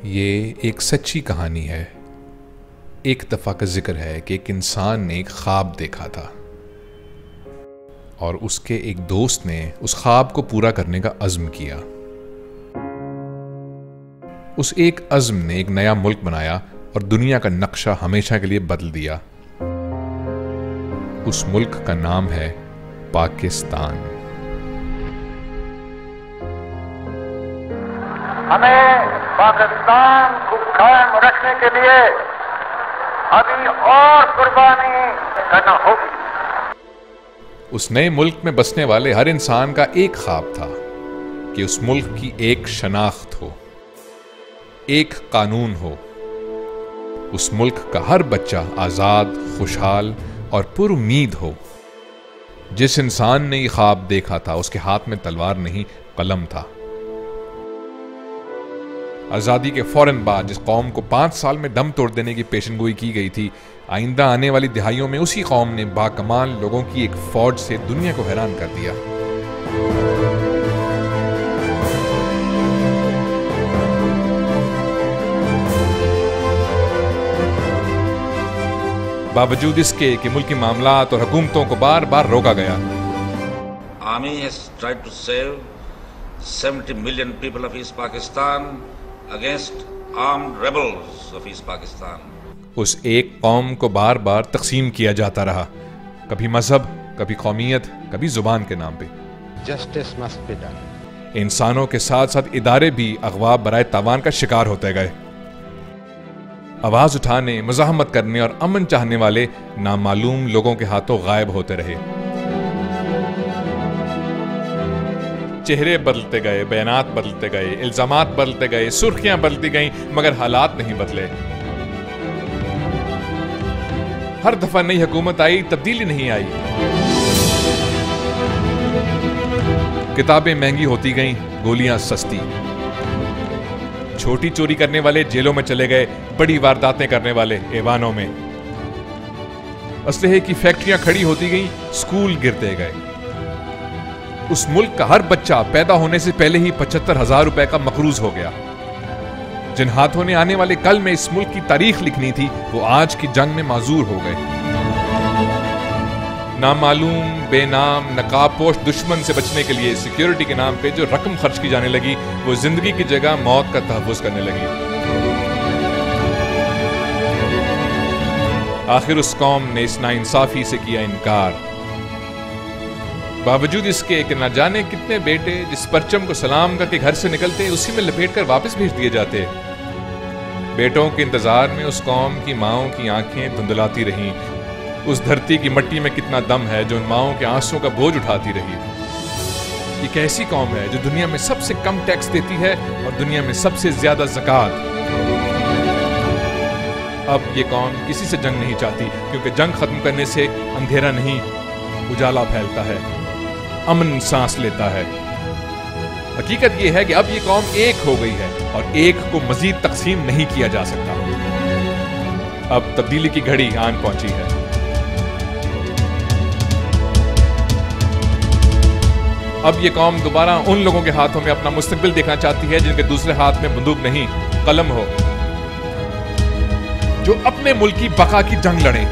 یہ ایک سچی کہانی ہے۔ ایک دفعہ کا ذکر ہے کہ ایک انسان نے ایک خواب دیکھا تھا اور اس کے ایک دوست نے اس خواب کو پورا کرنے کا عزم کیا۔ اس ایک عزم نے ایک نیا ملک بنایا اور دنیا کا نقشہ ہمیشہ کے لیے بدل دیا۔ اس ملک کا نام ہے پاکستان۔ ہمیں پاکستان کو قائم رکھنے کے لیے ابھی اور قربانی کرنا ہوگی۔ اس نئے ملک میں بسنے والے ہر انسان کا ایک خواب تھا کہ اس ملک کی ایک شناخت ہو، ایک قانون ہو، اس ملک کا ہر بچہ آزاد، خوشحال اور پر امید ہو۔ جس انسان نے یہ خواب دیکھا تھا اس کے ہاتھ میں تلوار نہیں، قلم تھا۔ آزادی کے فوراً بعد جس قوم کو 5 سال میں دم توڑ دینے کی پیشن گوئی کی گئی تھی، آئندہ آنے والی دہائیوں میں اسی قوم نے باکمال لوگوں کی ایک فوج سے دنیا کو حیران کر دیا۔ باوجود اس کے کہ ملکی معاملات اور حکومتوں کو بار بار روکا گیا۔ Army has tried to save 70 million people of East Pakistan against armed rebels of East Pakistan. اس ایک قوم کو بار بار تقسیم کیا جاتا رہا، کبھی مذہب، کبھی قومیت، کبھی زبان کے نام پہ۔ Justice must be done. انسانوں کے ساتھ ساتھ ادارے بھی اغوا برائے تاوان کا شکار ہوتے گئے۔ آواز اٹھانے، مزاحمت کرنے اور امن چاہنے والے نامعلوم لوگوں کے ہاتھوں غائب ہوتے رہے۔ چہرے بدلتے گئے، بیانات بدلتے گئے، الزامات بدلتے گئے، سرخیاں بدلتی گئیں، مگر حالات نہیں بدلے۔ ہر دفعہ نئی حکومت آئی، تبدیلی نہیں آئی۔ کتابیں مہنگی ہوتی گئیں، گولیاں سستی۔ چھوٹی چوری کرنے والے جیلوں میں چلے گئے، بڑی وارداتیں کرنے والے ایوانوں میں۔ اسلحے کی فیکٹریاں کھڑی ہوتی گئیں، سکول گرتے گئے۔ اس ملک کا ہر بچہ پیدا ہونے سے پہلے ہی 75,000 روپے کا مقروض ہو گیا۔ جن ہاتھوں نے آنے والے کل میں اس ملک کی تاریخ لکھنی تھی، وہ آج کی جنگ میں معذور ہو گئے۔ نامعلوم، بے نام، نقاب پوش دشمن سے بچنے کے لیے سیکیورٹی کے نام پہ جو رقم خرچ کی جانے لگی، وہ زندگی کی جگہ موت کا تحفظ کرنے لگی۔ آخر اس قوم نے اس ناانصافی سے کیا انکار۔ باوجود اس کے کہ نہ جانے کتنے بیٹے جس پرچم کو سلام کر کے گھر سے نکلتے اسی میں لپیٹ کر واپس بھیج دیے جاتے۔ بیٹوں کے انتظار میں اس قوم کی ماؤں کی آنکھیں دھندلاتی رہیں۔ اس دھرتی کی مٹی میں کتنا دم ہے جو ان ماؤں کے آنسوں کا بوجھ اٹھاتی رہی۔ ایک ایسی قوم ہے جو دنیا میں سب سے کم ٹیکس دیتی ہے اور دنیا میں سب سے زیادہ زکوٰۃ۔ اب یہ قوم کسی سے جنگ نہیں چاہتی، کیونکہ جنگ ختم کرنے سے اندھیرا نہیں، اجالا پھیلتا ہے، امن سانس لیتا ہے۔ حقیقت یہ ہے کہ اب یہ قوم ایک ہو گئی ہے اور ایک کو مزید تقسیم نہیں کیا جا سکتا۔ اب تبدیلی کی گھڑی آن پہنچی ہے۔ اب یہ قوم دوبارہ ان لوگوں کے ہاتھوں میں اپنا مستقبل دیکھنا چاہتی ہے جن کے دوسرے ہاتھ میں بندوق نہیں، قلم ہو، جو اپنے ملک کی بقا کی جنگ لڑیں۔